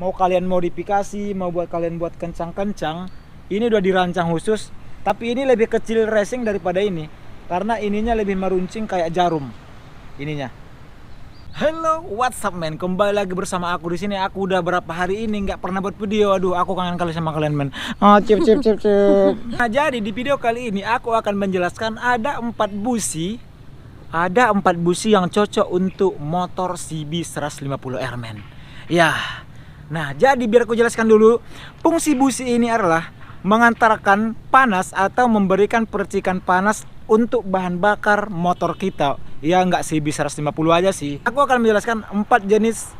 mau kalian modifikasi, mau buat kalian buat kencang-kencang, ini udah dirancang khusus. Tapi ini lebih kecil racing daripada ini, karena ininya lebih meruncing kayak jarum ininya. Hello, what's up man? Kembali lagi bersama aku di sini. Aku udah berapa hari ini nggak pernah buat video. Aduh, aku kangen kali sama kalian men. Oh, cip. Nah, jadi di video kali ini aku akan menjelaskan ada 4 busi. Ada 4 busi yang cocok untuk motor CB 150R men. Ya. Nah, jadi biar aku jelaskan dulu. Fungsi busi ini adalah mengantarkan panas atau memberikan percikan panas untuk bahan bakar motor kita. Ya nggak CB 150 aja sih. Aku akan menjelaskan 4 jenis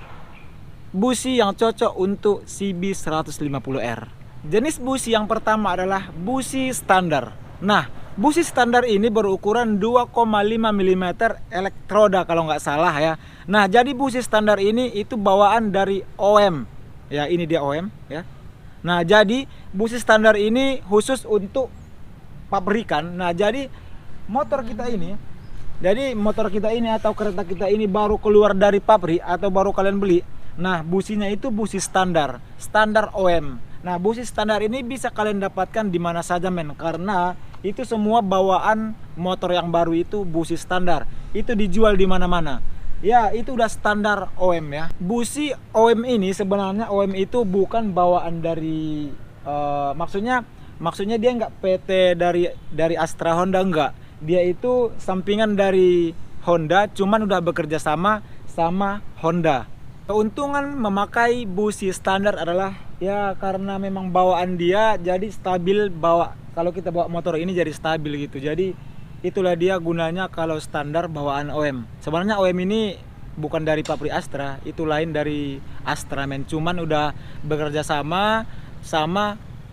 busi yang cocok untuk CB 150R. Jenis busi yang pertama adalah busi standar. Nah, busi standar ini berukuran 2,5 mm elektroda kalau nggak salah ya. Nah, jadi busi standar ini itu bawaan dari OM. Ya, ini dia OM ya. Nah, jadi busi standar ini khusus untuk pabrikan. Nah, jadi motor kita ini atau kereta kita ini baru keluar dari pabrik atau baru kalian beli. Nah, businya itu busi standar OM. Nah, busi standar ini bisa kalian dapatkan di mana saja men, karena itu semua bawaan motor yang baru itu busi standar. Itu dijual di mana-mana. Ya, itu udah standar OM ya. Busi OM ini sebenarnya OM itu bukan bawaan dari maksudnya dia nggak PT dari Astra Honda, enggak. Dia itu sampingan dari Honda, cuman udah bekerja sama Honda. Keuntungan memakai busi standar adalah ya karena memang bawaan dia jadi stabil, kalau kita bawa motor ini jadi stabil gitu. Jadi itulah dia gunanya kalau standar bawaan OM. Sebenarnya OM ini bukan dari pabrik Astra, itu lain dari Astra men, cuman udah bekerja sama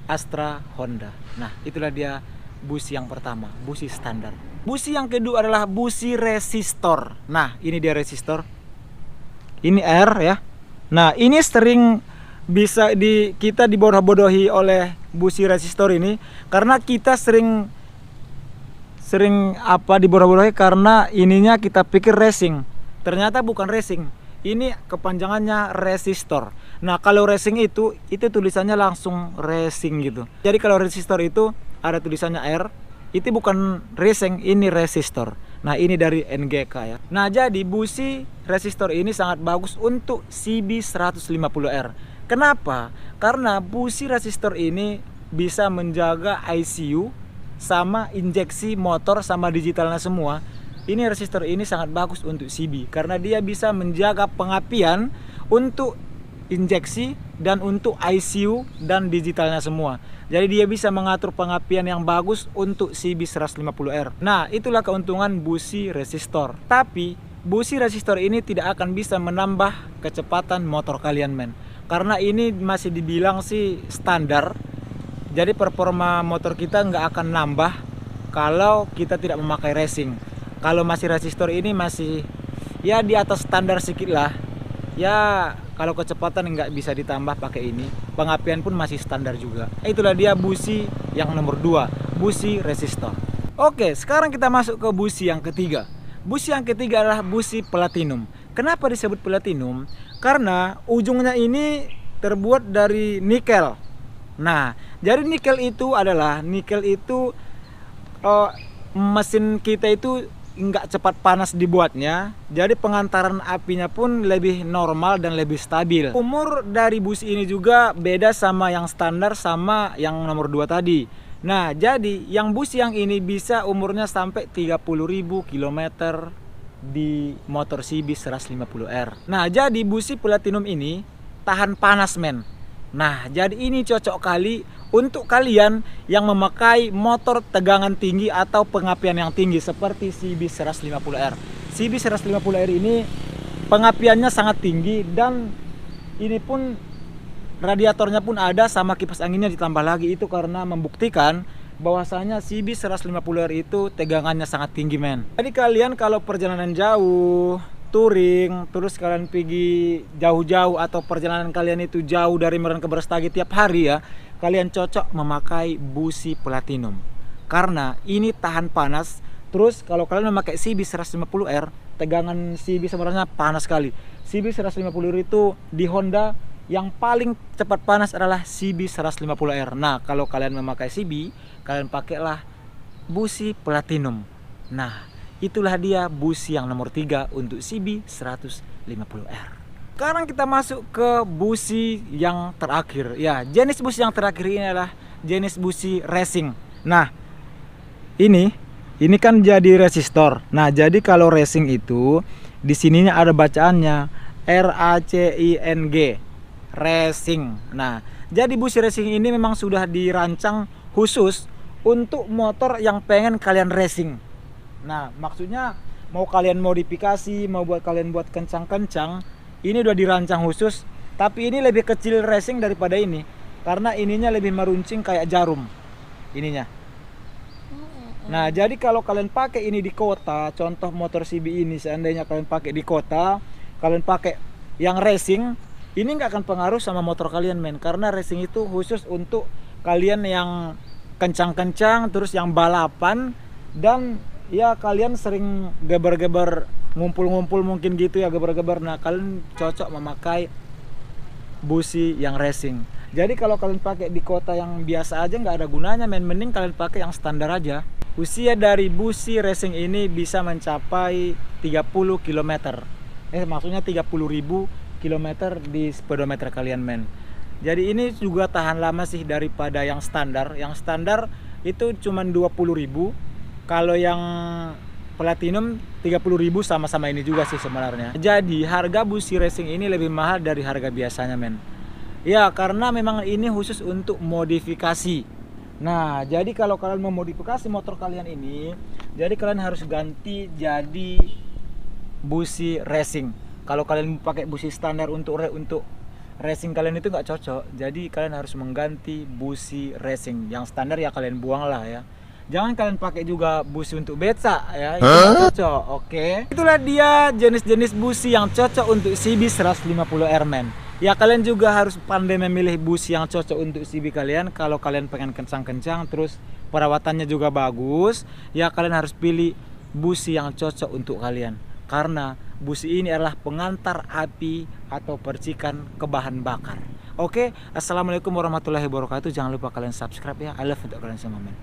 Astra Honda. Nah, itulah dia busi yang pertama, busi standar. Busi yang kedua adalah busi resistor. Nah, ini dia resistor. Ini R ya. Nah, ini sering bisa kita dibodoh-bodohi oleh busi resistor ini karena kita sering dibodoh-bodohi karena ininya kita pikir racing. Ternyata bukan racing. Ini kepanjangannya resistor. Nah, kalau racing itu tulisannya langsung racing gitu. Jadi kalau resistor itu ada tulisannya R, itu bukan racing, ini resistor. Nah, ini dari NGK ya. Nah, jadi busi resistor ini sangat bagus untuk CB 150R. Kenapa? Karena busi resistor ini bisa menjaga ICU sama injeksi motor sama digitalnya semua. Ini resistor ini sangat bagus untuk CB karena dia bisa menjaga pengapian untuk injeksi dan untuk ICU dan digitalnya semua. Jadi dia bisa mengatur pengapian yang bagus untuk CB 150R. Nah, itulah keuntungan busi resistor. Tapi busi resistor ini tidak akan bisa menambah kecepatan motor kalian men, karena ini masih dibilang sih standar. Jadi performa motor kita nggak akan nambah kalau kita tidak memakai racing. Kalau masih resistor ini masih ya di atas standar sedikit lah. Ya kalau kecepatan nggak bisa ditambah pakai ini. Pengapian pun masih standar juga. Itulah dia busi yang nomor 2, busi resistor. Oke, sekarang kita masuk ke busi yang ketiga. Busi yang ketiga adalah busi platinum. Kenapa disebut platinum? Karena ujungnya ini terbuat dari nikel. Nah, jadi nikel itu mesin kita itu nggak cepat panas dibuatnya, jadi pengantaran apinya pun lebih normal dan lebih stabil. Umur dari busi ini juga beda sama yang standar sama yang nomor 2 tadi. Nah, jadi yang busi yang ini bisa umurnya sampai 30.000 km di motor CB 150R. Nah, jadi busi platinum ini tahan panas men. Nah, jadi ini cocok kali untuk kalian yang memakai motor tegangan tinggi atau pengapian yang tinggi seperti CB 150R. CB 150R ini pengapiannya sangat tinggi dan ini pun radiatornya pun ada sama kipas anginnya ditambah lagi. Itu karena membuktikan bahwasanya CB 150R itu tegangannya sangat tinggi men. Jadi kalian kalau perjalanan jauh, touring, terus kalian pergi jauh-jauh atau perjalanan kalian itu jauh dari Medan ke Brastagi tiap hari ya, kalian cocok memakai busi platinum karena ini tahan panas. Terus kalau kalian memakai CB 150R, tegangan CB sebenarnya panas sekali. CB 150R itu di Honda yang paling cepat panas adalah CB 150R. Nah, kalau kalian memakai CB, kalian pakailah busi platinum. Nah, itulah dia busi yang nomor 3 untuk CB 150R. Sekarang kita masuk ke busi yang terakhir. Ya, jenis busi yang terakhir ini adalah jenis busi racing. Nah, ini kan jadi resistor. Nah, jadi kalau racing itu di sininya ada bacaannya RACING. Racing. Nah, jadi busi racing ini memang sudah dirancang khusus untuk motor yang pengen kalian racing. Nah, maksudnya mau kalian modifikasi, mau kalian buat kencang-kencang, ini udah dirancang khusus. Tapi ini lebih kecil racing daripada ini, karena ininya lebih meruncing kayak jarum ininya. Nah, jadi kalau kalian pakai ini di kota, contoh motor CB ini seandainya kalian pakai di kota, kalian pakai yang racing, ini nggak akan pengaruh sama motor kalian, men. Karena racing itu khusus untuk kalian yang kencang-kencang, terus yang balapan, dan ya kalian sering geber-geber, ngumpul-ngumpul mungkin gitu ya, geber-geber. Nah, kalian cocok memakai busi yang racing. Jadi kalau kalian pakai di kota yang biasa aja nggak ada gunanya, men. Mending kalian pakai yang standar aja. Usia dari busi racing ini bisa mencapai 30 km. Maksudnya 30.000 km di speedometer kalian, men. Jadi ini juga tahan lama sih daripada yang standar. Yang standar itu cuma 20.000. Kalau yang platinum 30.000, sama-sama ini juga sih sebenarnya. Jadi harga busi racing ini lebih mahal dari harga biasanya, men. Ya, karena memang ini khusus untuk modifikasi. Nah, jadi kalau kalian memodifikasi motor kalian ini, jadi kalian harus ganti jadi busi racing. Kalau kalian pakai busi standar untuk racing kalian itu nggak cocok. Jadi kalian harus mengganti busi racing. Yang standar ya kalian buang lah ya. Jangan kalian pakai juga busi untuk beca ya, itu nggak cocok. Oke. Itulah dia jenis-jenis busi yang cocok untuk CB 150R, men. Ya, kalian juga harus pandai memilih busi yang cocok untuk CB kalian. Kalau kalian pengen kencang-kencang, terus perawatannya juga bagus, ya kalian harus pilih busi yang cocok untuk kalian. Karena busi ini adalah pengantar api atau percikan ke bahan bakar. Oke, assalamualaikum warahmatullahi wabarakatuh. Jangan lupa kalian subscribe ya. I love untuk kalian semua, men.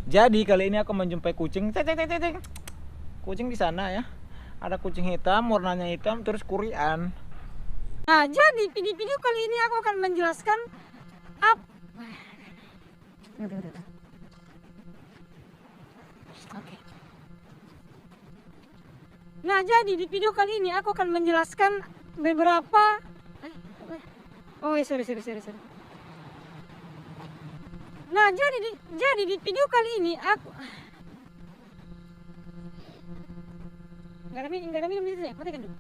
Jadi kali ini aku menjumpai kucing. Kucing di sana ya. Ada kucing hitam, warnanya hitam, terus kurian. Nah, jadi video kali ini aku akan menjelaskan Oke. Nah, jadi di video kali ini aku akan menjelaskan beberapa sorry. Nah, jadi di video kali ini aku nggak ada minum di sini, matikan dulu.